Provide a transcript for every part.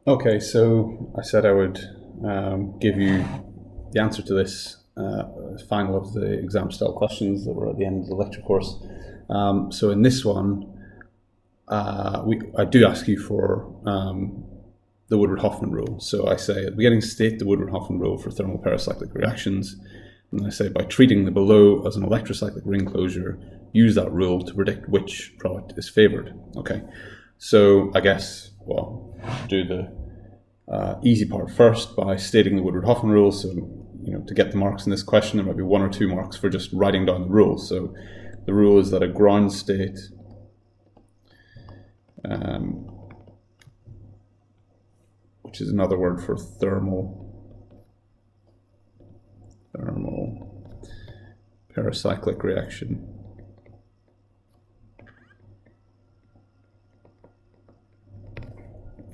Okay, so I said I would give you the answer to this final of the exam style questions that were at the end of the lecture course. So in this one, I do ask you for the Woodward-Hoffmann rule. So I say at the beginning, state the Woodward-Hoffmann rule for thermal paracyclic reactions. And I say by treating the below as an electrocyclic ring closure, use that rule to predict which product is favored. Okay, so I guess, well, do the easy part first by stating the Woodward-Hoffmann rule. So, to get the marks in this question, there might be 1 or 2 marks for just writing down the rule. So the rule is that a ground state which is another word for thermal paracyclic reaction,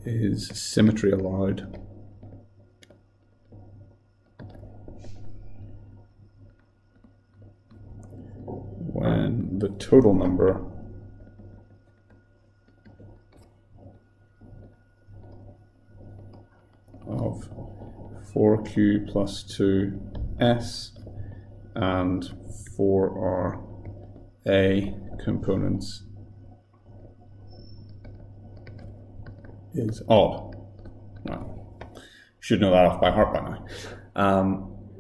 is symmetry allowed when the total number of 4Q plus 2S and 4RA components is odd. Well, should know that off by heart by now.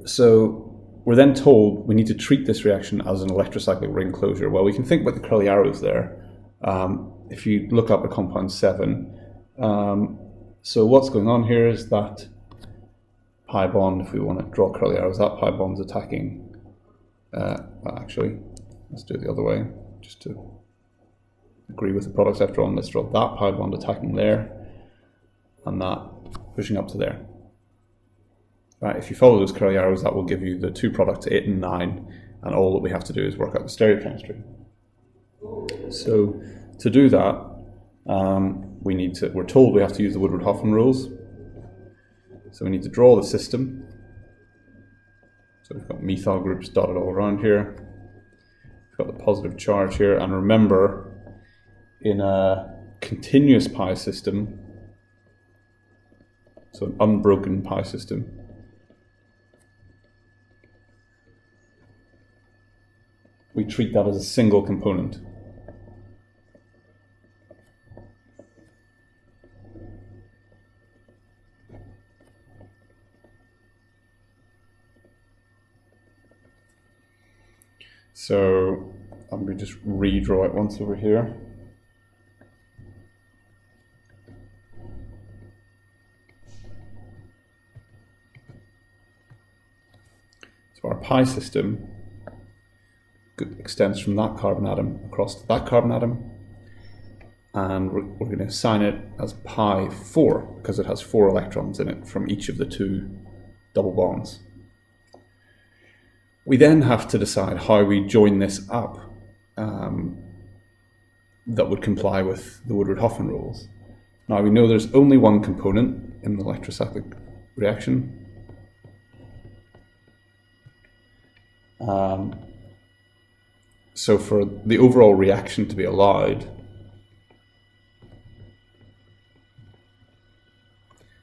So we're then told we need to treat this reaction as an electrocyclic ring closure. Well, we can think about the curly arrows there. If you look up at compound 7, so what's going on here is that pi bond, if we want to draw curly arrows, that pi bond's attacking, actually, let's do it the other way, just to agree with the products I've drawn. Let's draw that pi bond attacking there, and that pushing up to there. Right, if you follow those curly arrows, that will give you the 2 products, 8 and 9, and all that we have to do is work out the stereochemistry. So to do that, we're told we have to use the Woodward-Hoffmann rules. So we need to draw the system. So we've got methyl groups dotted all around here. We've got the positive charge here, and remember, in a continuous pi system, so an unbroken pi system, we treat that as a single component. So I'm going to just redraw it once over here. So our pi system extends from that carbon atom across to that carbon atom, and we're going to assign it as pi 4 because it has 4 electrons in it from each of the 2 double bonds. We then have to decide how we join this up that would comply with the Woodward-Hoffmann rules. Now we know there's only one component in the electrocyclic reaction. So for the overall reaction to be allowed,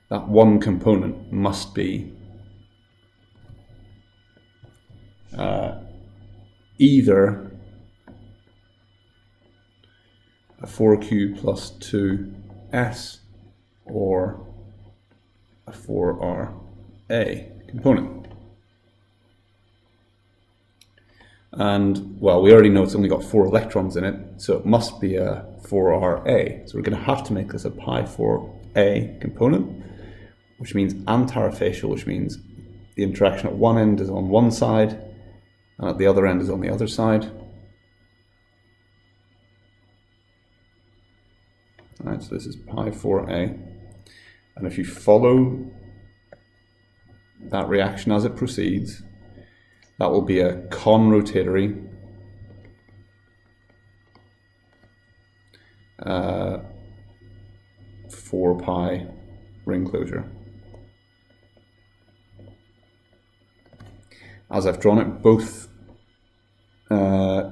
that one component must be either a 4Q plus 2S or a 4RA component. And, well, we already know it's only got 4 electrons in it, so it must be a 4RA. So we're going to have to make this a pi 4A component, which means antirafacial, which means the interaction at one end is on one side, and at the other end is on the other side. All right, so this is pi 4A. And if you follow that reaction as it proceeds, that will be a conrotatory 4 pi ring closure. As I've drawn it, both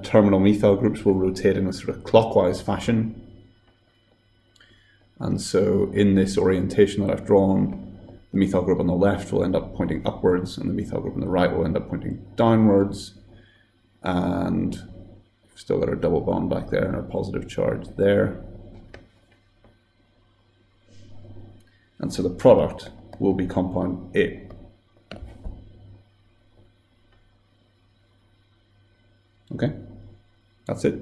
terminal methyl groups will rotate in a sort of clockwise fashion. And so in this orientation that I've drawn, the methyl group on the left will end up pointing upwards, and the methyl group on the right will end up pointing downwards. And we've still got our double bond back there and our positive charge there. And so the product will be compound A. Okay, that's it.